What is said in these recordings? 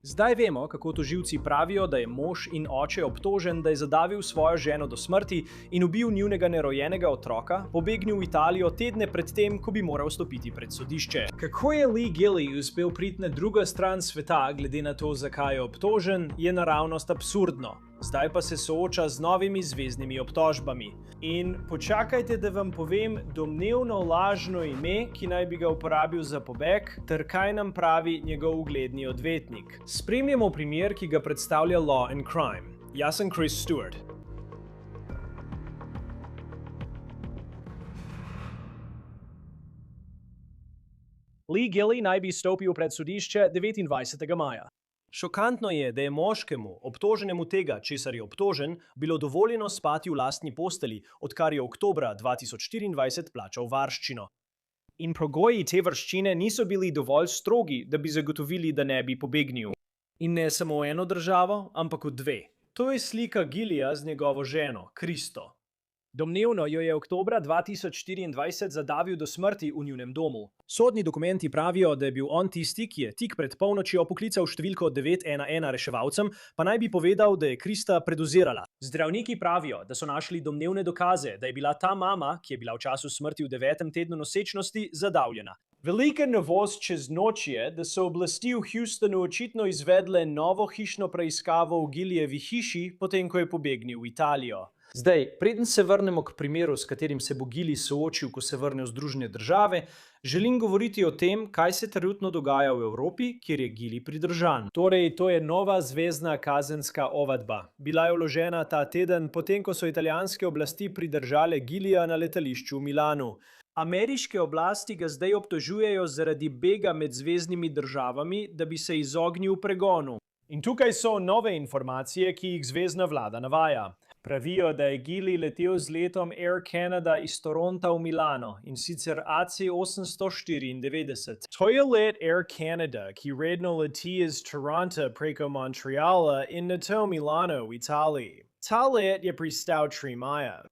Zdaj vemo, kako tožilci pravijo, da je mož in oče obtožen, da je zadavil svojo ženo do smrti in ubil njunega nerojenega otroka, pobegnil v Italijo tedne pred tem, ko bi moral stopiti pred sodišče. Kako je Lee Gilly uspel priti na drugo stran sveta, glede na to, zakaj je obtožen, je naravnost absurdno. Zdaj pa se sooča z novimi zveznimi obtožbami. In počakajte, da vam povem domnevno lažno ime, ki naj bi ga uporabil za pobeg, ter kaj nam pravi njegov ugledni odvetnik. Spremljamo primer, ki ga predstavlja Law and Crime. Jaz sem Chris Stewart. Lee Gilly naj bi stopil pred sodišče 29. maja. Šokantno je, da je moškemu, obtoženemu tega, česar je obtožen, bilo dovoljeno spati v lastni posteli, odkar je oktobra 2024 plačal varščino. In pogoji te varščine niso bili dovolj strogi, da bi zagotovili, da ne bi pobegnil. In ne samo v eno državo, ampak v dve. To je slika Gillyja z njegovo ženo, Kristo. Domnevno jo je oktobra 2024 zadavil do smrti v njunem domu. Sodni dokumenti pravijo, da je bil on tisti, ki je tik pred polnočjo poklical številko 911 reševalcem, pa naj bi povedal, da je Krista predozirala. Zdravniki pravijo, da so našli domnevne dokaze, da je bila ta mama, ki je bila v času smrti v 9. tednu nosečnosti, zadavljena. Velika novost čez noč je, da so oblasti v Houstonu očitno izvedle novo hišno preiskavo v Gillyjevi hiši, potem ko je pobegnil v Italijo. Zdaj, preden se vrnemo k primeru, s katerim se bo Gilly soočil, ko se vrne v Združene države, želim govoriti o tem, kaj se trenutno dogaja v Evropi, kjer je Gilly pridržan. Torej, to je nova zvezna kazenska ovadba. Bila je vložena ta teden, potem ko so italijanske oblasti pridržale Gillyja na letališču v Milanu. Ameriške oblasti ga zdaj obtožujejo zaradi bega med zveznimi državami, da bi se izognil pregonu. In tukaj so nove informacije, ki jih zvezna vlada navaja. Pravijo, da je Gilly letel z letom Air Canada iz Toronta v Milano, in sicer AC-894. To je let Air Canada, ki redno leti iz Toronta preko Montreala in nato Milano v Italiji. Ta let je pristal 3 maja.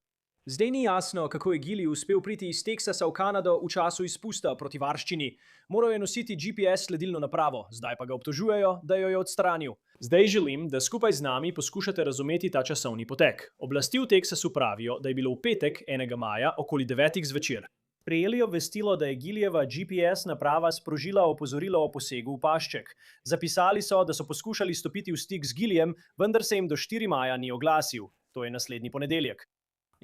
Zdaj ni jasno, kako je Gilly uspel priti iz Teksasa v Kanado v času izpusta proti varščini. Moral je nositi GPS sledilno napravo, zdaj pa ga obtožujejo, da jo je odstranil. Zdaj želim, da skupaj z nami poskušate razumeti ta časovni potek. Oblasti v Teksasu pravijo, da je bilo v petek, 1. maja, okoli 9. zvečer. Prejeli obvestilo, da je Gillyjeva GPS naprava sprožila opozorilo o posegu v pašček. Zapisali so, da so poskušali stopiti v stik z Gillyjem, vendar se jim do 4. maja ni oglasil. To je naslednji ponedeljek.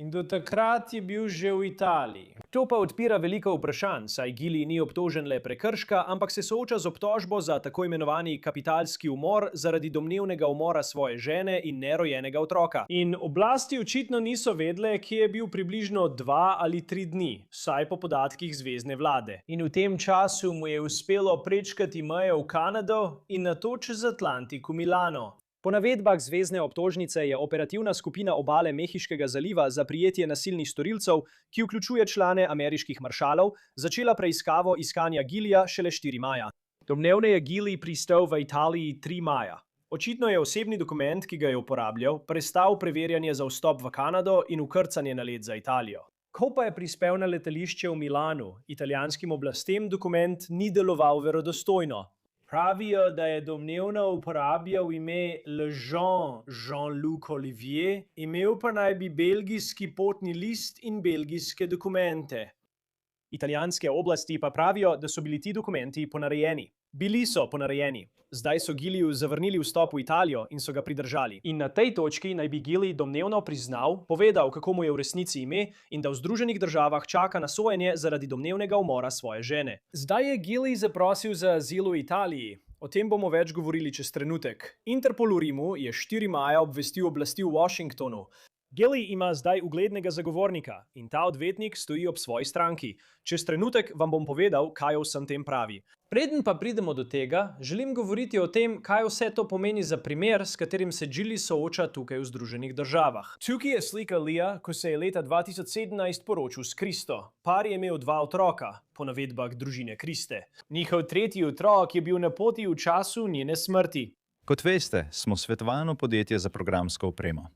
In do takrat je bil že v Italiji. To pa odpira veliko vprašanj, saj Gilly ni obtožen le prekrška, ampak se sooča z obtožbo za tako imenovani kapitalski umor zaradi domnevnega umora svoje žene in nerojenega otroka. In oblasti očitno niso vedle, kje je bil približno 2 ali 3 dni, vsaj po podatkih zvezne vlade. In v tem času mu je uspelo prečkati mejo v Kanado in nato čez Atlantik v Milano. Po navedbah zvezne obtožnice je operativna skupina obale Mehiškega zaliva za prijetje nasilnih storilcev, ki vključuje člane ameriških maršalov, začela preiskavo iskanja Gillyja šele 4. maja. Domnevno je Gilly pristal v Italiji 3. maja. Očitno je osebni dokument, ki ga je uporabljal, prestal preverjanje za vstop v Kanado in vkrcanje na let za Italijo. Ko pa je prispel na letališče v Milanu, italijanskim oblastem dokument ni deloval verodostojno. Pravijo, da je domnevno uporabljal ime Lejean Jean-Luc Olivier, imel pa naj bi belgijski potni list in belgijske dokumente. Italijanske oblasti pa pravijo, da so bili ti dokumenti ponarejeni. Bili so ponarejeni. Zdaj so Gillyju zavrnili vstop v Italijo in so ga pridržali. In na tej točki naj bi Gilly domnevno priznal, povedal, kako mu je v resnici ime in da v Združenih državah čaka na sojenje zaradi domnevnega umora svoje žene. Zdaj je Gilly zaprosil za azil v Italiji. O tem bomo več govorili čez trenutek. Interpol v Rimu je 4. maja obvestil oblasti v Washingtonu. Gilly ima zdaj uglednega zagovornika in ta odvetnik stoji ob svoji stranki. Čez trenutek vam bom povedal, kaj o vsem tem pravi. Preden pa pridemo do tega, želim govoriti o tem, kaj vse to pomeni za primer, s katerim se Gilly sooča tukaj v Združenih državah. Tukaj je slika Leeja, ko se je leta 2017 poročil s Kristo. Par je imel 2 otroka, po navedbah družine Kriste. Njihov 3. otrok je bil na poti v času njene smrti. Kot veste, smo svetovalno podjetje za programsko opremo.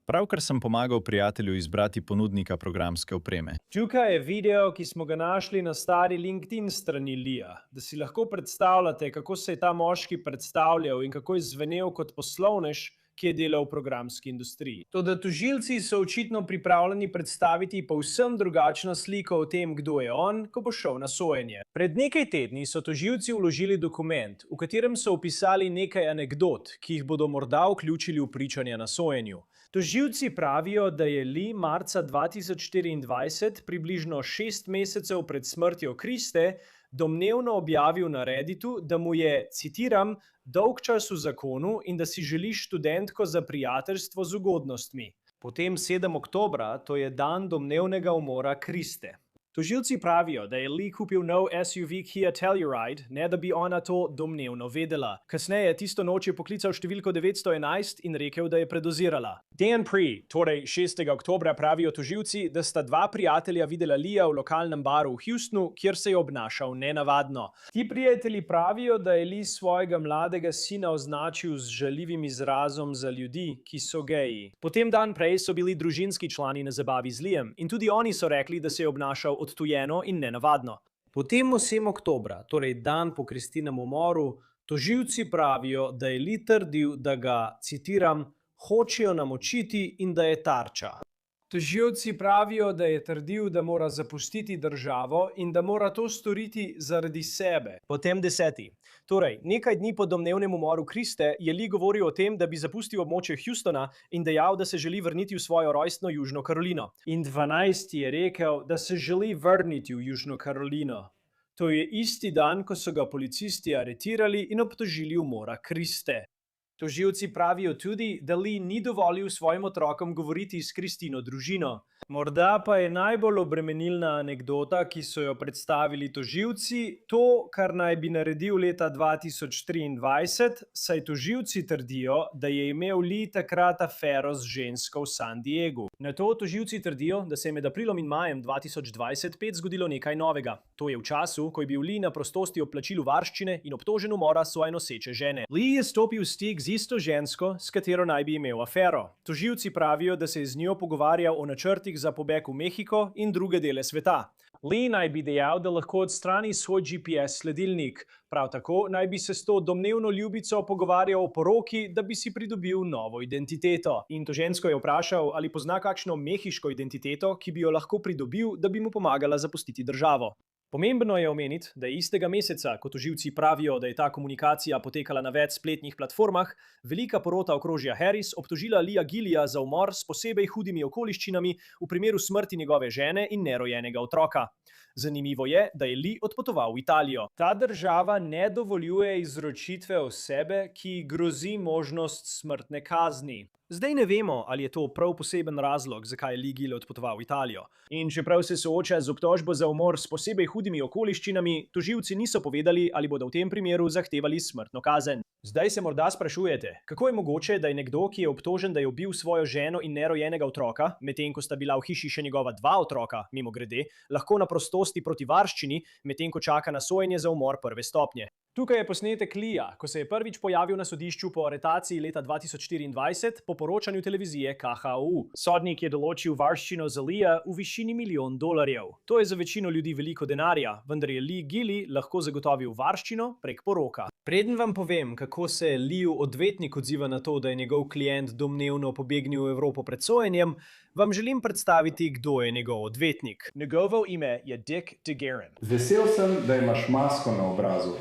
Pravkar sem pomagal prijatelju izbrati ponudnika programske opreme. Tukaj je video, ki smo ga našli na stari LinkedIn strani Lija, da si lahko predstavljate, kako se je ta moški predstavljal in kako je zvenel kot poslovnež, ki je delal v programski industriji. Toda tožilci so očitno pripravljeni predstaviti povsem drugačno sliko o tem, kdo je on, ko bo šel na sojenje. Pred nekaj tedni so tožilci vložili dokument, v katerem so opisali nekaj anekdot, ki jih bodo morda vključili v pričanje na sojenju. Tožilci pravijo, da je Lee marca 2024, približno 6 mesecev pred smrtjo Kriste, domnevno objavil na Redditu, da mu je, citiram, dolg čas v zakonu in da si želi študentko za prijateljstvo z ugodnostmi. Potem 7. oktobra, to je dan domnevnega umora Kriste. Tožilci pravijo, da je Lee kupil nov SUV Kia Telluride, ne da bi ona to domnevno vedela. Kasneje tisto noč je poklical številko 911 in rekel, da je predozirala. Dan Pri, torej 6. oktobra, pravijo tožilci, da sta dva prijatelja videla Leeja v lokalnem baru v Houstonu, kjer se je obnašal nenavadno. Ti prijatelji pravijo, da je Lee svojega mladega sina označil z žaljivim izrazom za ljudi, ki so geji. Potem dan prej so bili družinski člani na zabavi z Leejem in tudi oni so rekli, da se je obnašal odtujeno in nenavadno. Potem 8. oktobra, torej dan po Kristinem umoru, tožilci pravijo, da je Lee trdil, da ga, citiram, hočejo namočiti in da je tarča. Tožilci pravijo, da je trdil, da mora zapustiti državo in da mora to storiti zaradi sebe. Potem 10. Torej, nekaj dni po domnevnem umoru Kriste je Lee govoril o tem, da bi zapustil območje Houstona in dejal, da se želi vrniti v svojo rojstno Južno Karolino. In 12. je rekel, da se želi vrniti v Južno Karolino. To je isti dan, ko so ga policisti aretirali in obtožili umora Kriste. Tožilci pravijo tudi, da Lee ni dovolil svojim otrokom govoriti s Kristino družino. Morda pa je najbolj obremenilna anekdota, ki so jo predstavili tožilci, to, kar naj bi naredil leta 2023, saj tožilci trdijo, da je imel Lee takrat afero z žensko v San Diegu. Na to tožilci trdijo, da se je med aprilom in majem 2025 zgodilo nekaj novega. To je v času, ko je bil Lee na prostosti ob plačilu varščine in obtožen umora svoje noseče žene. Lee je stopil v stik z isto žensko, s katero naj bi imel afero. Tožilci pravijo, da se je z njo pogovarjal o načrtih za pobeg v Mehiko in druge dele sveta. Lee naj bi dejal, da lahko odstrani svoj GPS sledilnik. Prav tako naj bi se s to domnevno ljubico pogovarjal o poroki, da bi si pridobil novo identiteto. In to žensko je vprašal, ali pozna kakšno mehiško identiteto, ki bi jo lahko pridobil, da bi mu pomagala zapustiti državo. Pomembno je omeniti, da je istega meseca, ko tožilci pravijo, da je ta komunikacija potekala na več spletnih platformah, velika porota okrožja Harris obtožila Leeja Gillija za umor s posebej hudimi okoliščinami v primeru smrti njegove žene in nerojenega otroka. Zanimivo je, da je Lee odpotoval v Italijo. Ta država ne dovoljuje izročitve osebe, ki grozi možnost smrtne kazni. Zdaj ne vemo, ali je to prav poseben razlog, zakaj je Lee Gill odpotoval v Italijo. In čeprav se sooča z obtožbo za umor s posebej hudimi okoliščinami, tožilci niso povedali, ali bodo v tem primeru zahtevali smrtno kazen. Zdaj se morda sprašujete, kako je mogoče, da je nekdo, ki je obtožen, da je ubil svojo ženo in nerojenega otroka, medtem ko sta bila v hiši še njegova dva otroka, mimogrede, lahko na prostosti proti varščini, medtem ko čaka na sojenje za umor prve stopnje. Tukaj je posnetek Leeja, ko se je prvič pojavil na sodišču po aretaciji leta 2024 po poročanju televizije KHOU. Sodnik je določil varščino za Leeja v višini $1 milijon. To je za večino ljudi veliko denarja, vendar je Lee Gilly lahko zagotovil varščino prek poroka. Preden vam povem, kako se Leejev odvetnik odziva na to, da je njegov klient domnevno pobegnil v Evropo pred sojenjem, vam želim predstaviti, kdo je njegov odvetnik. Njegovo ime je Dick DeGuerin. Vesel sem, da imaš masko na obrazu.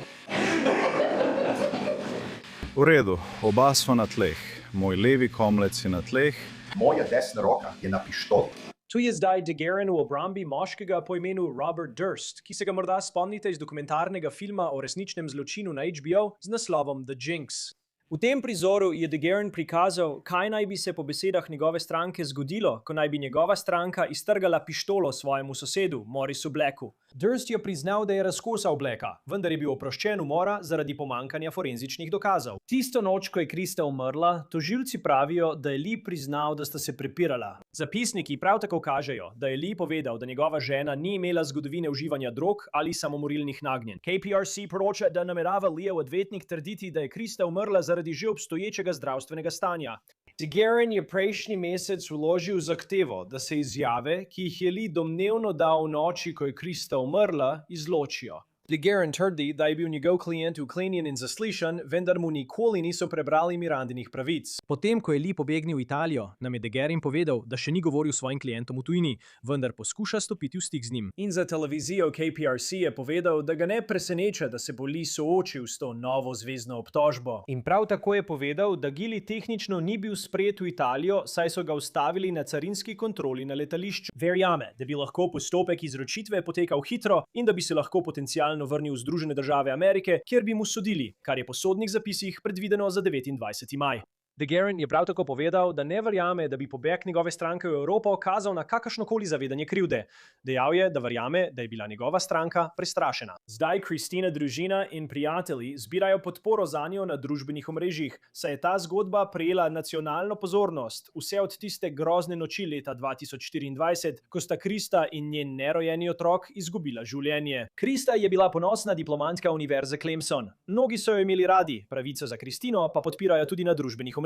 V redu, oba sva na tleh. Moj levi komlec je na tleh. Moja desna roka je na pištoli. Tu je zdaj DeGuerin v obrambi moškega po imenu Robert Durst, ki se ga morda spomnite iz dokumentarnega filma o resničnem zločinu na HBO z naslovom The Jinx. V tem prizoru je DeGuerin prikazal, kaj naj bi se po besedah njegove stranke zgodilo, ko naj bi njegova stranka iztrgala pištolo svojemu sosedu, Morrisu Blacku. Durst je priznal, da je razkosal Blacka, vendar je bil oproščen umora zaradi pomanjkanja forenzičnih dokazov. Tisto noč, ko je Krista umrla, tožilci pravijo, da je Lee priznal, da sta se prepirala. Zapisniki prav tako kažejo, da je Lee povedal, da njegova žena ni imela zgodovine uživanja drog ali samomorilnih nagnjenj. KPRC poroča, da namerava Leejev odvetnik trditi, da je Krista umrla zaradi že obstoječega zdravstvenega stanja. De Guerin je prejšnji mesec vložil zahtevo, da se izjave, ki jih je Lee domnevno dal v noči, ko je Krista umrla, izločijo. De Guerin trdi, da je bil njegov klient vklenjen in zaslišan, vendar mu nikoli niso prebrali Mirandinih pravic. Potem, ko je Lee pobegnil v Italijo, nam je De Guerin povedal, da še ni govoril s svojim klientom v tujini, vendar poskuša stopiti v stik z njim. In za televizijo KPRC je povedal, da ga ne preseneča, da se bo Lee soočil s to novo zvezno obtožbo. In prav tako je povedal, da Gili tehnično ni bil sprejet v Italijo, saj so ga ustavili na carinski kontroli na letališču. Verjame, da bi lahko postopek izročitve potekal hitro in da bi se lahko potencialno vrnil v Združene države Amerike, kjer bi mu sodili, kar je po sodnih zapisih predvideno za 29. maj. De Guerin je prav tako povedal, da ne verjame, da bi pobeg njegove stranke v Evropo kazal na kakršnokoli zavedanje krivde. Dejal je, da verjame, da je bila njegova stranka prestrašena. Zdaj Kristina družina in prijatelji zbirajo podporo zanjo na družbenih omrežjih, saj je ta zgodba prejela nacionalno pozornost vse od tiste grozne noči leta 2024, ko sta Krista in njen nerojeni otrok izgubila življenje. Krista je bila ponosna diplomantka univerze Clemson. Mnogi so jo imeli radi, pravico za Kristino pa podpirajo tudi na družbenih omrežjih.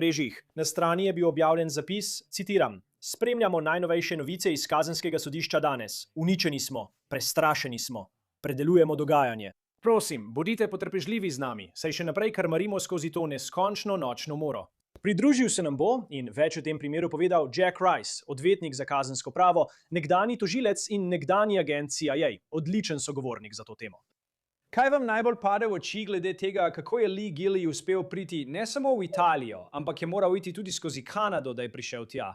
Na strani je bil objavljen zapis, citiram: "Spremljamo najnovejše novice iz kazenskega sodišča danes. Uničeni smo, prestrašeni smo. Predelujemo dogajanje. Prosim, bodite potrpežljivi z nami, saj še naprej krmarimo skozi to neskončno nočno moro." Pridružil se nam bo in več o tem primeru povedal Jack Rice, odvetnik za kazensko pravo, nekdanji tožilec in nekdanji agent CIA. Odličen sogovornik za to temo. Kaj vam najbolj pade v oči glede tega, kako je Lee Gili uspel priti ne samo v Italijo, ampak je moral iti tudi skozi Kanado, da je prišel tja?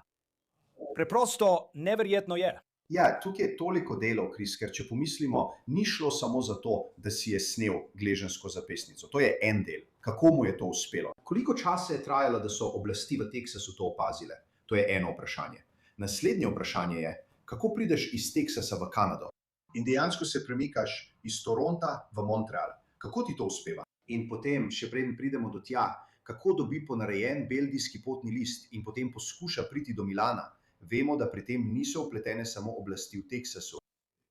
Preprosto neverjetno je. Ja, tukaj je toliko delov, Kris, ker če pomislimo, ni šlo samo za to, da si je snel gleženjsko zapestnico. To je en del. Kako mu je to uspelo? Koliko časa je trajalo, da so oblasti v Teksasu to opazile? To je eno vprašanje. Naslednje vprašanje je, kako prideš iz Teksasa v Kanado? In dejansko se premikaš iz Toronta v Montreal. Kako ti to uspeva? In potem, še preden pridemo do tja, kako dobi ponarejen belgijski potni list in potem poskuša priti do Milana? Vemo, da pri tem niso vpletene samo oblasti v Teksasu.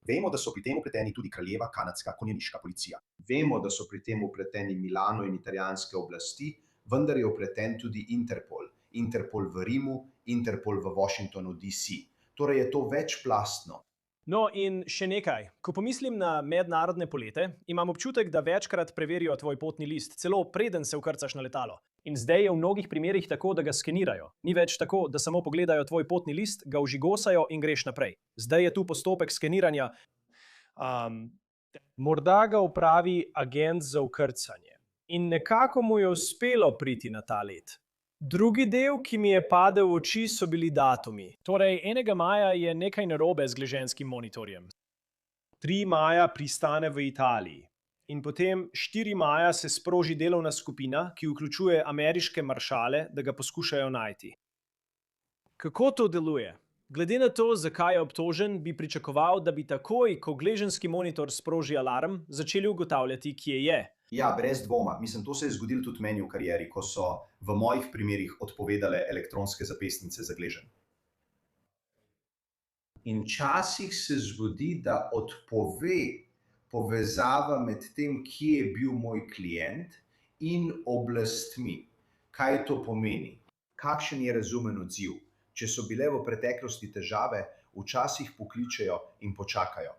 Vemo, da so pri tem vpleteni tudi kraljeva kanadska konjeniška policija. Vemo, da so pri tem vpleteni Milano in italijanske oblasti, vendar je vpleten tudi Interpol. Interpol v Rimu, Interpol v Washingtonu DC. Torej je to večplastno. No in še nekaj. Ko pomislim na mednarodne polete, imam občutek, da večkrat preverijo tvoj potni list, celo preden se vkrcaš na letalo. In zdaj je v mnogih primerih tako, da ga skenirajo. Ni več tako, da samo pogledajo tvoj potni list, ga vžigosajo in greš naprej. Zdaj je tu postopek skeniranja. Morda ga upravi agent za vkrcanje. In nekako mu je uspelo priti na ta let. Drugi del, ki mi je padel v oči, so bili datumi. Torej, 1. maja je nekaj narobe z gleženskim monitorjem. 3. maja pristane v Italiji. In potem 4. maja se sproži delovna skupina, ki vključuje ameriške maršale, da ga poskušajo najti. Kako to deluje? Glede na to, zakaj je obtožen, bi pričakoval, da bi takoj, ko gleženski monitor sproži alarm, začeli ugotavljati, kje je. Ja, brez dvoma. Mislim, to se je zgodilo tudi meni v karieri, ko so v mojih primerih odpovedale elektronske zapestnice za gleženj. In včasih se zgodi, da odpove povezava med tem, kje je bil moj klient in oblastmi. Kaj to pomeni? Kakšen je razumen odziv? Če so bile v preteklosti težave, včasih pokličejo in počakajo.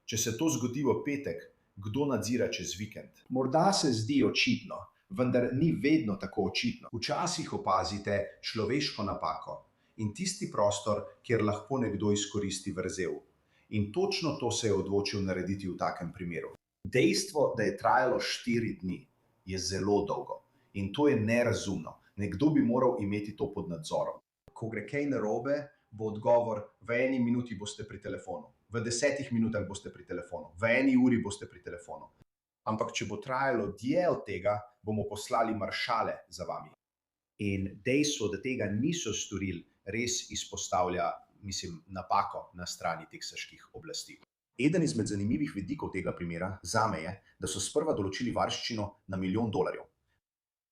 Če se to zgodi v petek, kdo nadzira čez vikend? Morda se zdi očitno, vendar ni vedno tako očitno. Včasih opazite človeško napako in tisti prostor, kjer lahko nekdo izkoristi vrzel. In točno to se je odločil narediti v takem primeru. Dejstvo, da je trajalo 4 dni, je zelo dolgo. In to je nerazumno. Nekdo bi moral imeti to pod nadzorom. Ko gre kaj narobe, bo odgovor: v 1 minuti boste pri telefonu, v 10 minutah boste pri telefonu, v 1 uri boste pri telefonu. Ampak če bo trajalo dlje od tega, bomo poslali maršale za vami. In dejstvo, da tega niso storili, res izpostavlja, napako na strani teksaških oblasti. Eden izmed zanimivih vidikov tega primera zame je, da so sprva določili varščino na $1 milijon.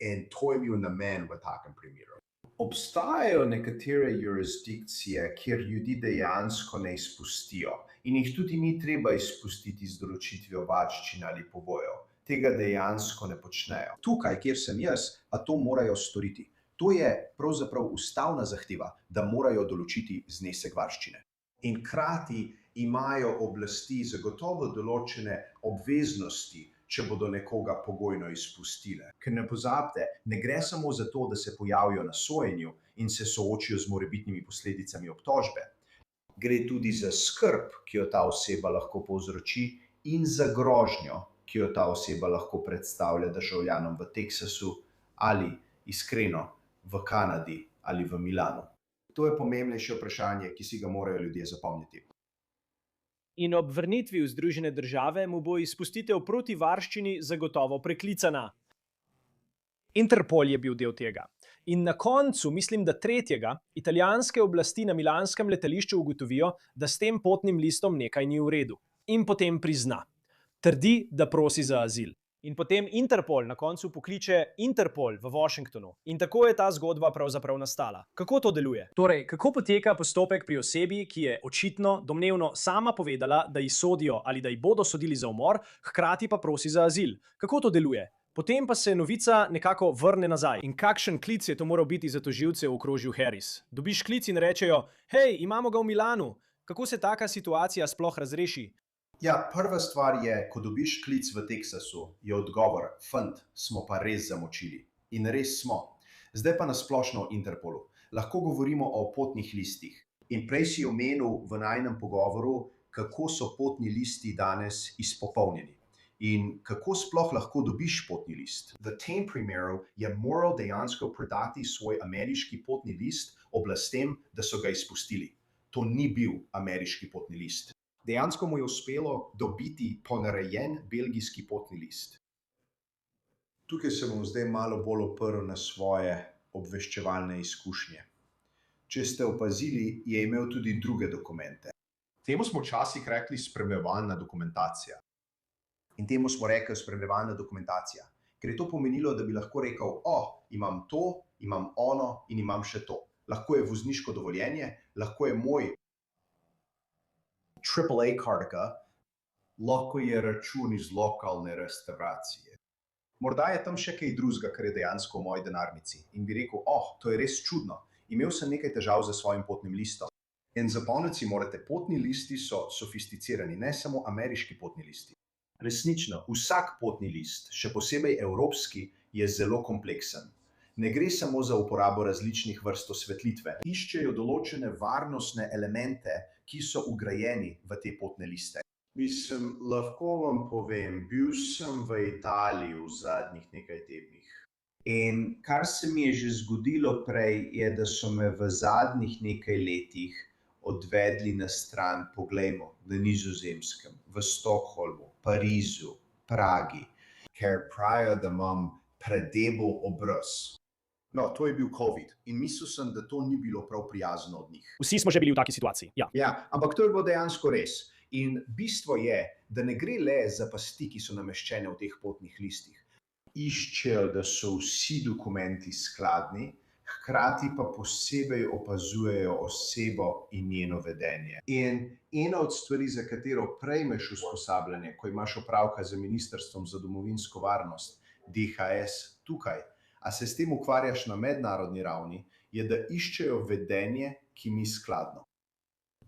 In to je bil namen v takem primeru. Obstajajo nekatere jurisdikcije, kjer ljudi dejansko ne izpustijo in jih tudi ni treba izpustiti z določitvijo varščine ali pogojev. Tega dejansko ne počnejo. Tukaj, kjer sem jaz, a to morajo storiti. To je pravzaprav ustavna zahteva, da morajo določiti znesek varščine. In hkrati imajo oblasti zagotovo določene obveznosti, če bodo nekoga pogojno izpustile. Ker ne pozabite, ne gre samo za to, da se pojavijo na sojenju in se soočijo z morebitnimi posledicami obtožbe. Gre tudi za skrb, ki jo ta oseba lahko povzroči, in za grožnjo, ki jo ta oseba lahko predstavlja državljanom v Teksasu ali, iskreno, v Kanadi ali v Milanu. To je pomembnejše vprašanje, ki si ga morajo ljudje zapomniti. In ob vrnitvi v Združene države mu bo izpustitev proti varščini zagotovo preklicana. Interpol je bil del tega. In na koncu, mislim, da tretjega, italijanske oblasti na milanskem letališču ugotovijo, da s tem potnim listom nekaj ni v redu. In potem prizna. Trdi, da prosi za azil. In potem Interpol na koncu pokliče Interpol v Washingtonu. In tako je ta zgodba pravzaprav nastala. Kako to deluje? Torej, kako poteka postopek pri osebi, ki je očitno, domnevno sama povedala, da ji sodijo ali da ji bodo sodili za umor, hkrati pa prosi za azil? Kako to deluje? Potem pa se novica nekako vrne nazaj. In kakšen klic je to moral biti za tožilce v okrožju Harris? Dobiš klic in rečejo, hej, imamo ga v Milanu. Kako se taka situacija sploh razreši? Ja, prva stvar je, ko dobiš klic v Teksasu, je odgovor, fant, smo pa res zamočili. In res smo. Zdaj pa na splošno o Interpolu. Lahko govorimo o potnih listih. In prej si omenil v najinem pogovoru, kako so potni listi danes izpopolnjeni. In kako sploh lahko dobiš potni list. V tem primeru je moral dejansko predati svoj ameriški potni list oblastem, da so ga izpustili. To ni bil ameriški potni list. Dejansko mu je uspelo dobiti ponarejen belgijski potni list. Tukaj se bom zdaj malo bolj oprl na svoje obveščevalne izkušnje. Če ste opazili, je imel tudi druge dokumente. Temu smo včasih rekli spremljevalna dokumentacija. In temu smo rekli spremljevalna dokumentacija, ker je to pomenilo, da bi lahko rekel, imam to, imam ono in imam še to. Lahko je vozniško dovoljenje, lahko je moj AAA kartka, lahko je račun iz lokalne restauracije. Morda je tam še kaj drugega, kar je dejansko v moji denarnici. In bi rekel, to je res čudno. Imel sem nekaj težav z svojim potnim listom. In zapomniti si morate, potni listi so sofisticirani, ne samo ameriški potni listi. Resnično, vsak potni list, še posebej evropski, je zelo kompleksen. Ne gre samo za uporabo različnih vrst osvetlitve. Iščejo določene varnostne elemente, ki so vgrajeni v te potne liste. Mislim, lahko vam povem, bil sem v Italiji v zadnjih nekaj tednih. In kar se mi je že zgodilo prej, je, da so me v zadnjih nekaj letih odvedli na stran, poglejmo, na Nizozemskem, v Stockholmu, Parizu, Pragi, ker pravijo, da imam predebel obraz. No, to je bil COVID in mislil sem, da to ni bilo prav prijazno od njih. Vsi smo že bili v taki situaciji, ja. Ja, ampak to je bilo dejansko res. In bistvo je, da ne gre le za pasti, ki so nameščene v teh potnih listih. Iščejo, da so vsi dokumenti skladni, hkrati pa posebej opazujejo osebo in njeno vedenje. In ena od stvari, za katero prejmeš usposabljanje, ko imaš opravka z Ministrstvom za domovinsko varnost, DHS tukaj, a se s tem ukvarjaš na mednarodni ravni, je, da iščejo vedenje, ki ni skladno.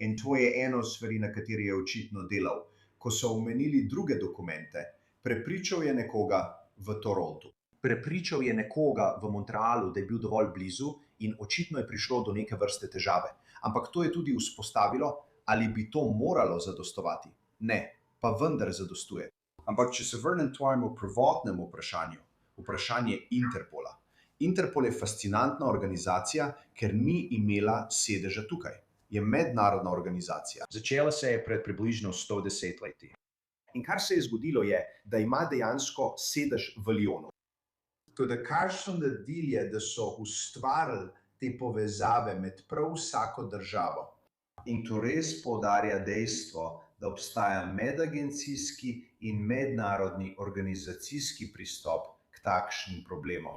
In to je eno stvari, na kateri je očitno delal. Ko so omenili druge dokumente, prepričal je nekoga v Torontu. Prepričal je nekoga v Montrealu, da je bil dovolj blizu in očitno je prišlo do neke vrste težave. Ampak to je tudi vzpostavilo, ali bi to moralo zadostovati. Ne, pa vendar zadostuje. Ampak če se vrnem tvojemu prvotnemu vprašanju, vprašanje Interpola. Interpol je fascinantna organizacija, ker ni imela sedeža tukaj. Je mednarodna organizacija. Začela se je pred približno 110 leti. In kar se je zgodilo je, da ima dejansko sedež v Lyonu. Toda kar so naredili je, da so ustvarili te povezave med prav vsako državo. In to res poudarja dejstvo, da obstaja medagencijski in mednarodni organizacijski pristop k takšnim problemom.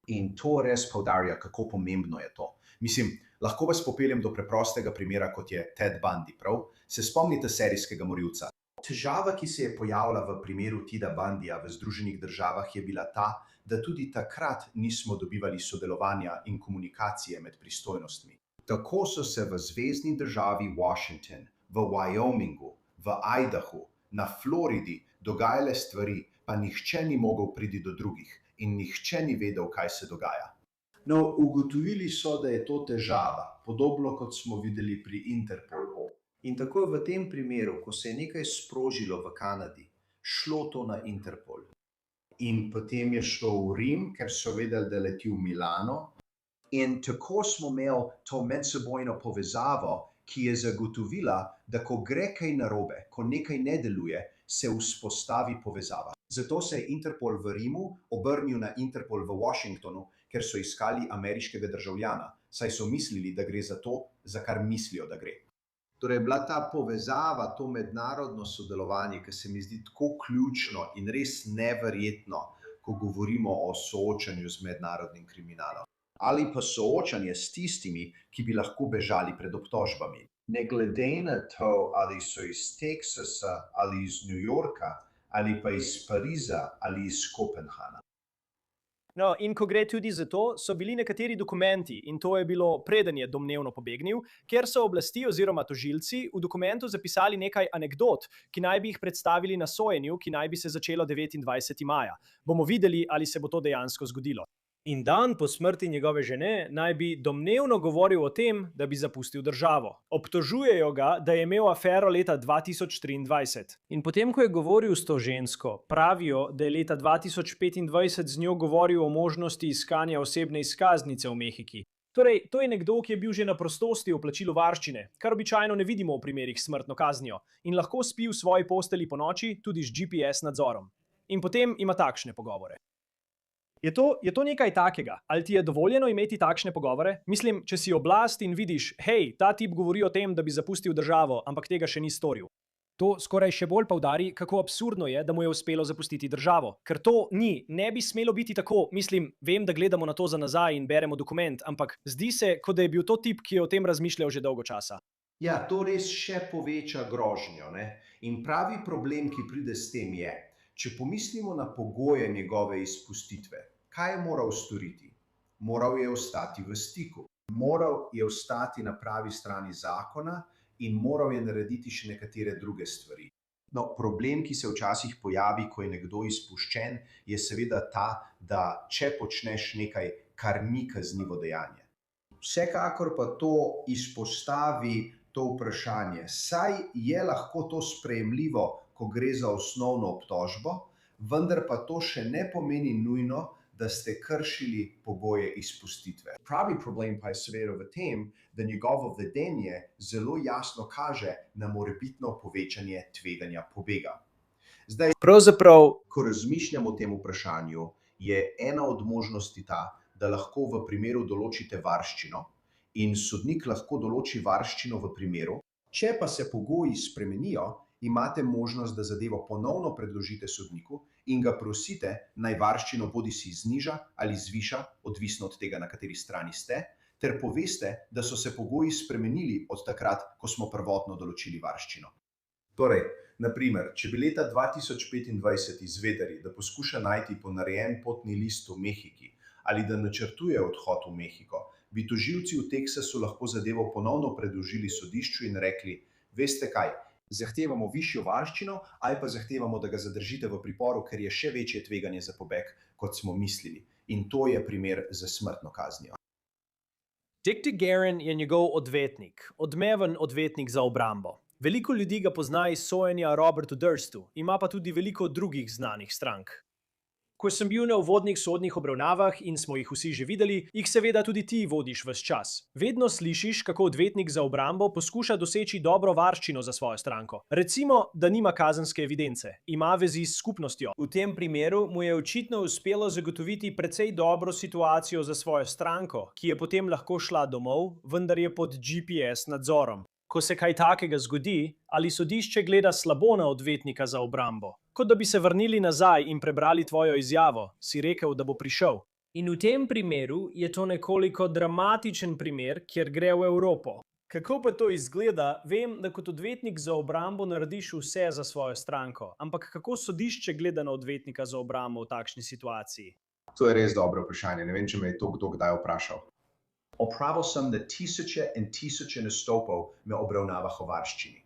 In to res poudarja, kako pomembno je to. Mislim, lahko vas popeljem do preprostega primera, kot je Ted Bundy, prav? Se spomnite serijskega morilca? Težava, ki se je pojavila v primeru Tida Bundija v Združenih državah, je bila ta, da tudi takrat nismo dobivali sodelovanja in komunikacije med pristojnostmi. Tako so se v zvezni državi Washington, v Wyomingu, v Idahu, na Floridi dogajale stvari, pa nihče ni mogel priti do drugih in nihče ni vedel, kaj se dogaja. No, ugotovili so, da je to težava, podobno kot smo videli pri Interpolu. In tako v tem primeru, ko se je nekaj sprožilo v Kanadi, šlo to na Interpol. In potem je šlo v Rim, ker so vedeli, da leti v Milano. In tako smo imeli to medsebojno povezavo, ki je zagotovila, da ko gre kaj narobe, ko nekaj ne deluje, se vzpostavi povezava. Zato se je Interpol v Rimu obrnil na Interpol v Washingtonu, ker so iskali ameriškega državljana, saj so mislili, da gre za to, za kar mislijo, da gre. Torej je bila ta povezava, to mednarodno sodelovanje, ki se mi zdi tako ključno in res neverjetno, ko govorimo o soočanju z mednarodnim kriminalom. Ali pa soočanje s tistimi, ki bi lahko bežali pred obtožbami. Ne glede na to, ali so iz Teksasa, ali iz New Yorka, ali pa iz Pariza, ali iz Kopenhagna. No, in ko gre tudi za to, so bili nekateri dokumenti, in to je bilo preden je domnevno pobegnil, kjer so oblasti oziroma tožilci v dokumentu zapisali nekaj anekdot, ki naj bi jih predstavili na sojenju, ki naj bi se začelo 29. maja. Bomo videli, ali se bo to dejansko zgodilo. In dan po smrti njegove žene naj bi domnevno govoril o tem, da bi zapustil državo. Obtožujejo ga, da je imel afero leta 2023. In potem, ko je govoril s to žensko, pravijo, da je leta 2025 z njo govoril o možnosti iskanja osebne izkaznice v Mehiki. Torej, to je nekdo, ki je bil že na prostosti o plačilu varščine, kar običajno ne vidimo v primerih s smrtno kaznijo, in lahko spi v svoji posteli ponoči tudi z GPS nadzorom. In potem ima takšne pogovore. Je to nekaj takega? Ali ti je dovoljeno imeti takšne pogovore? Mislim, če si oblast in vidiš, hej, ta tip govori o tem, da bi zapustil državo, ampak tega še ni storil. To skoraj še bolj poudari, kako absurdno je, da mu je uspelo zapustiti državo. Ker to ne bi smelo biti tako. Mislim, vem, da gledamo na to za nazaj in beremo dokument, ampak zdi se, kot da je bil to tip, ki je o tem razmišljal že dolgo časa. Ja, to res še poveča grožnjo, ne? In pravi problem, ki pride s tem je, če pomislimo na pogoje njegove izpustitve, kaj je moral storiti? Moral je ostati v stiku. Moral je ostati na pravi strani zakona in moral je narediti še nekatere druge stvari. No, problem, ki se včasih pojavi, ko je nekdo izpuščen, je seveda ta, da če počneš nekaj, kar ni kaznivo dejanje. Vsekakor pa to izpostavi to vprašanje. Saj je lahko to sprejemljivo, ko gre za osnovno obtožbo, vendar pa to še ne pomeni nujno, da ste kršili pogoje izpustitve. Pravi problem pa je seveda v tem, da njegovo vedenje zelo jasno kaže na morebitno povečanje tveganja pobega. Zdaj, Pravzaprav, ko razmišljam o tem vprašanju, je ena od možnosti ta, da lahko v primeru določite varščino in sodnik lahko določi varščino v primeru, če pa se pogoji spremenijo, imate možnost, da zadevo ponovno predložite sodniku in ga prosite, naj varščino bodisi zniža ali zviša, odvisno od tega, na kateri strani ste, ter poveste, da so se pogoji spremenili od takrat, ko smo prvotno določili varščino. Torej, na primer, če bi leta 2025 izvedeli, da poskuša najti ponarejen potni list v Mehiki ali da načrtuje odhod v Mehiko, bi tožilci v Teksasu lahko zadevo ponovno predložili sodišču in rekli, veste kaj, zahtevamo višjo varščino ali pa zahtevamo, da ga zadržite v priporu, ker je še večje tveganje za pobeg, kot smo mislili. In to je primer za smrtno kaznijo. Dick DeGuerin je njegov odvetnik, odmeven odvetnik za obrambo. Veliko ljudi ga pozna iz sojenja Robertu Durstu, ima pa tudi veliko drugih znanih strank. Ko sem bil na uvodnih sodnih obravnavah in smo jih vsi že videli, jih seveda tudi ti vodiš ves čas. Vedno slišiš, kako odvetnik za obrambo poskuša doseči dobro varščino za svojo stranko. Recimo, da nima kazenske evidence, ima vezi s skupnostjo. V tem primeru mu je očitno uspelo zagotoviti precej dobro situacijo za svojo stranko, ki je potem lahko šla domov, vendar je pod GPS nadzorom. Ko se kaj takega zgodi, ali sodišče gleda slabo na odvetnika za obrambo. Kot da bi se vrnili nazaj in prebrali tvojo izjavo, si rekel, da bo prišel. In v tem primeru je to nekoliko dramatičen primer, kjer gre v Evropo. Kako pa to izgleda? Vem, da kot odvetnik za obrambo narediš vse za svojo stranko, ampak kako sodišče gleda na odvetnika za obrambo v takšni situaciji? To je res dobro vprašanje. Ne vem, če me je to kdo kdaj vprašal. Opravil sem na tisoče in tisoče nastopov me obravnavah o varščini.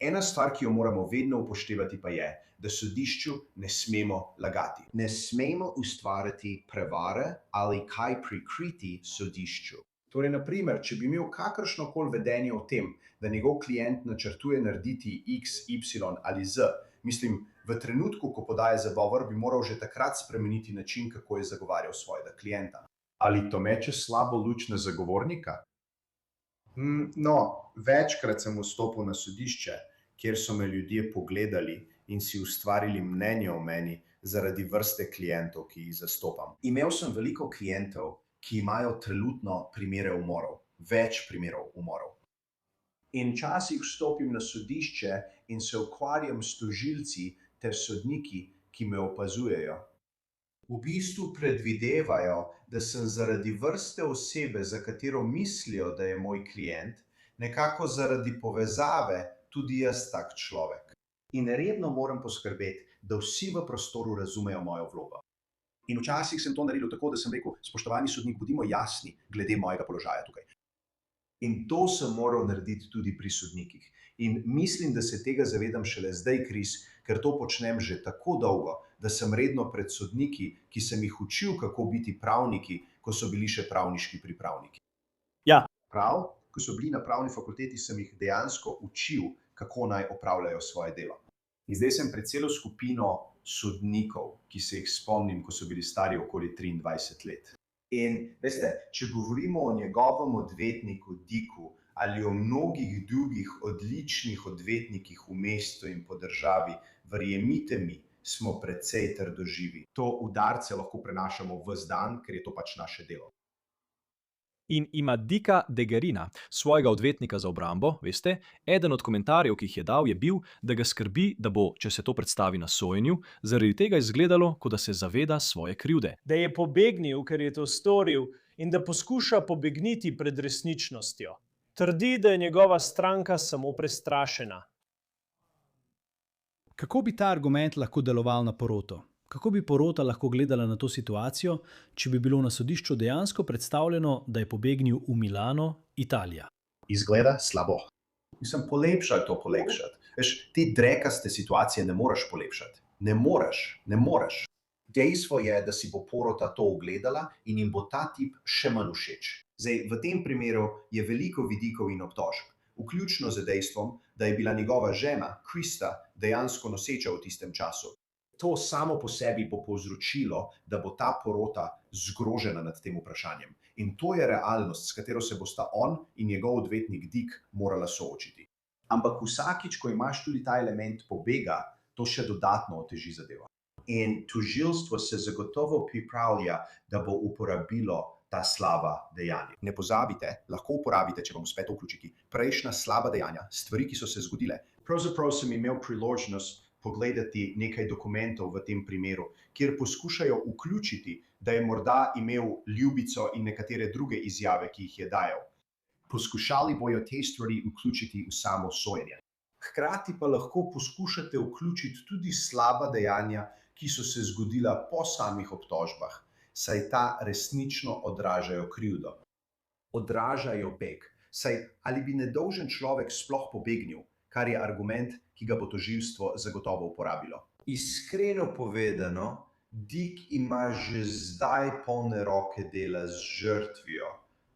Ena stvar, ki jo moramo vedno upoštevati, pa je, da sodišču ne smemo lagati. Ne smemo ustvarjati prevare ali kaj prikriti sodišču. Torej, naprimer, če bi imel kakršnokoli vedenje o tem, da njegov klient načrtuje narediti X, Y ali Z, mislim, v trenutku, ko podaja zagovor, bi moral že takrat spremeniti način, kako je zagovarjal svojega klienta. Ali to meče slabo luč na zagovornika? No, večkrat sem vstopil na sodišče, kjer so me ljudje pogledali in si ustvarili mnenje o meni zaradi vrste klientov, ki jih zastopam. Imel sem veliko klientov, ki imajo trenutno primere umorov, več primerov umorov. In včasih vstopim na sodišče in se ukvarjam s tožilci ter sodniki, ki me opazujejo. V bistvu predvidevajo, da sem zaradi vrste osebe, za katero mislijo, da je moj klient, nekako zaradi povezave tudi jaz tak človek. In redno moram poskrbeti, da vsi v prostoru razumejo mojo vlogo. In včasih sem to naredil tako, da sem rekel, spoštovani sodnik, bodimo jasni glede mojega položaja tukaj. In to sem moral narediti tudi pri sodnikih. In mislim, da se tega zavedam šele zdaj, Kris, ker to počnem že tako dolgo, da sem redno pred sodniki, ki sem jih učil, kako biti pravniki, ko so bili še pravniški pripravniki. Ja. Prav, ko so bili na pravni fakulteti, sem jih dejansko učil, kako naj opravljajo svoje delo. In zdaj sem pred celo skupino sodnikov, ki se jih spomnim, ko so bili stari okoli 23 let. In veste, če govorimo o njegovem odvetniku Diku ali o mnogih drugih odličnih odvetnikih v mestu in po državi, verjemite mi, smo precej trdoživi. To udarce lahko prenašamo ves dan, ker je to pač naše delo. In ima Dika Degerina, svojega odvetnika za obrambo, veste, eden od komentarjev, ki jih je dal, je bil, da ga skrbi, da bo, če se to predstavi na sojenju, zaradi tega izgledalo, kot da se zaveda svoje krivde. Da je pobegnil, ker je to storil, in da poskuša pobegniti pred resničnostjo. Trdi, da je njegova stranka samo prestrašena. Kako bi ta argument lahko deloval na poroto? Kako bi porota lahko gledala na to situacijo, če bi bilo na sodišču dejansko predstavljeno, da je pobegnil v Milano, Italija? Izgleda slabo. Mislim, polepšaj to polepšati. Veš, te drekaste situacije ne moreš polepšati. Ne moreš. Dejstvo je, da si bo porota to ogledala in jim bo ta tip še manj všeč. Zdaj, v tem primeru je veliko vidikov in obtožb, vključno z dejstvom, da je bila njegova žena, Krista, dejansko noseča v tistem času. To samo po sebi bo povzročilo, da bo ta porota zgrožena nad tem vprašanjem. In to je realnost, s katero se bosta on in njegov odvetnik Dik morala soočiti. Ampak vsakič, ko imaš tudi ta element pobega, to še dodatno oteži zadevo. In tožilstvo se zagotovo pripravlja, da bo uporabilo ta slaba dejanja. Ne pozabite, lahko uporabite, če vam uspe to vključiti, prejšnja slaba dejanja, stvari, ki so se zgodile. Pravzaprav sem imel priložnost pogledati nekaj dokumentov v tem primeru, kjer poskušajo vključiti, da je morda imel ljubico in nekatere druge izjave, ki jih je dajal. Poskušali bojo te stvari vključiti v samo sojenje. Hkrati pa lahko poskušate vključiti tudi slaba dejanja, ki so se zgodila po samih obtožbah, saj ta resnično odražajo krivdo. Odražajo beg, saj ali bi nedolžen človek sploh pobegnil, kar je argument, ki ga bo tožilstvo zagotovo uporabilo. Iskreno povedano, Dik ima že zdaj polne roke dela z žrtvijo,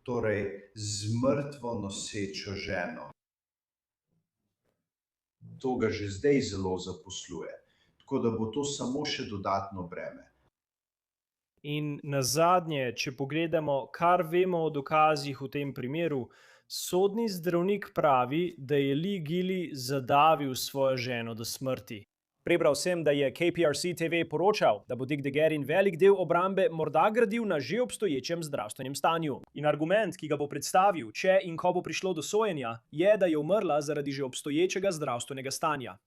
torej z mrtvo nosečo ženo. To ga že zdaj zelo zaposluje, tako da bo to samo še dodatno breme. In nazadnje, če pogledamo, kar vemo o dokazih v tem primeru, sodni zdravnik pravi, da je Lee Gilly zadavil svojo ženo do smrti. Prebral sem, da je KPRC TV poročal, da bo Dick Degerin velik del obrambe morda gradil na že obstoječem zdravstvenem stanju. In argument, ki ga bo predstavil, če in ko bo prišlo do sojenja, je, da je umrla zaradi že obstoječega zdravstvenega stanja.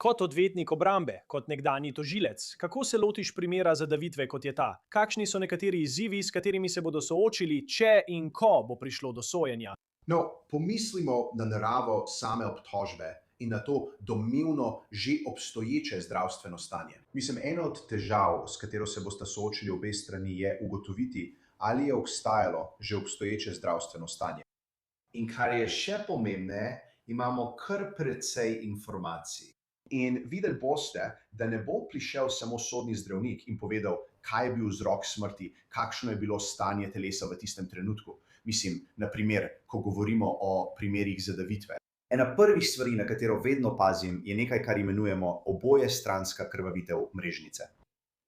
Kot odvetnik obrambe, kot nekdanji tožilec, kako se lotiš primera zadavitve, kot je ta? Kakšni so nekateri izzivi, s katerimi se bodo soočili, če in ko bo prišlo do sojenja? No, pomislimo na naravo same obtožbe in na to domnevno že obstoječe zdravstveno stanje. Mislim, ena od težav, s katero se bosta soočili obe strani, je ugotoviti, ali je obstajalo že obstoječe zdravstveno stanje. In kar je še pomembneje, imamo kar precej informacij. In videli boste, da ne bo prišel samo sodni zdravnik in povedal, kaj je bil vzrok smrti, kakšno je bilo stanje telesa v tistem trenutku. Mislim, naprimer, ko govorimo o primerih zadavitve. Ena prvih stvari, na katero vedno pazim, je nekaj, kar imenujemo obojestranska krvavitev mrežnice.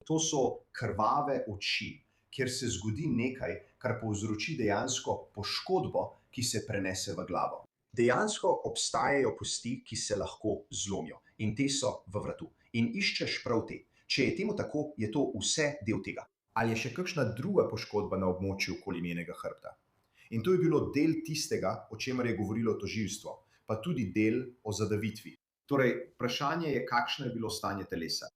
To so krvave oči, kjer se zgodi nekaj, kar povzroči dejansko poškodbo, ki se prenese v glavo. Dejansko obstajajo kosti, ki se lahko zlomijo, in te so v vratu. In iščeš prav te. Če je temu tako, je to vse del tega. Ali je še kakšna druga poškodba na območju okoli njenega hrbta? In to je bilo del tistega, o čemer je govorilo tožilstvo, pa tudi del o zadavitvi. Torej, vprašanje je, kakšno je bilo stanje telesa.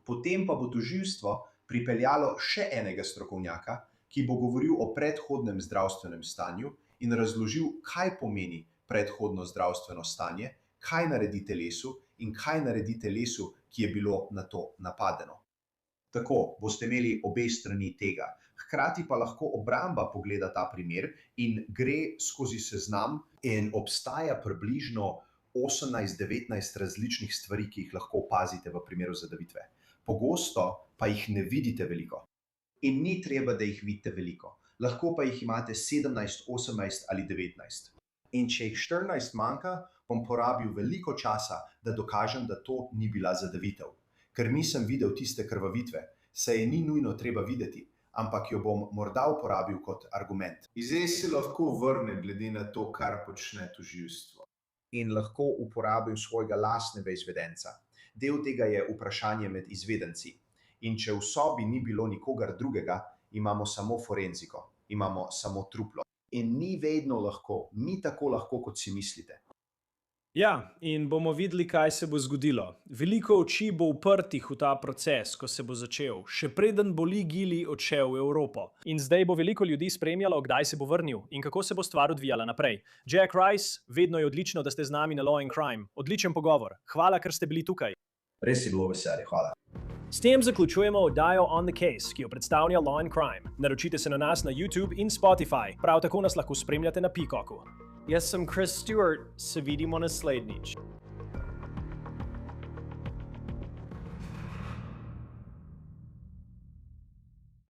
Potem pa bo tožilstvo pripeljalo še enega strokovnjaka, ki bo govoril o predhodnem zdravstvenem stanju in razložil, kaj pomeni predhodno zdravstveno stanje, kaj naredi telesu in kaj naredi telesu, ki je bilo na to napadeno. Tako boste imeli obe strani tega. Hkrati pa lahko obramba pogleda ta primer in gre skozi seznam in obstaja približno 18-19 različnih stvari, ki jih lahko opazite v primeru zadavitve. Pogosto pa jih ne vidite veliko. In ni treba, da jih vidite veliko. Lahko pa jih imate 17, 18 ali 19. In če jih 14 manjka, bom porabil veliko časa, da dokažem, da to ni bila zadavitev. Ker nisem videl tiste krvavitve, se je ni nujno treba videti, ampak jo bom morda uporabil kot argument. Zdaj se lahko vrne glede na to, kar počne tožilstvo. In lahko uporabim svojega lastnega izvedenca. Del tega je vprašanje med izvedenci. In če v sobi ni bilo nikogar drugega, imamo samo forenziko, imamo samo truplo. In ni vedno lahko, ni tako lahko, kot si mislite. Ja, in bomo videli, kaj se bo zgodilo. Veliko oči bo uprtih v ta proces, ko se bo začel, še preden bo Lee Gilly odšel v Evropo. In zdaj bo veliko ljudi spremljalo, kdaj se bo vrnil in kako se bo stvar odvijala naprej. Jack Rice, vedno je odlično, da ste z nami na Law and Crime. Odličen pogovor. Hvala, ker ste bili tukaj. Res je bilo veselje, hvala. S tem zaključujemo oddajo On the Case, ki jo predstavlja Law and Crime. Naročite se na nas na YouTube in Spotify. Prav tako nas lahko spremljate na Peacocku. Jaz sem Chris Stewart, se vidimo naslednjič.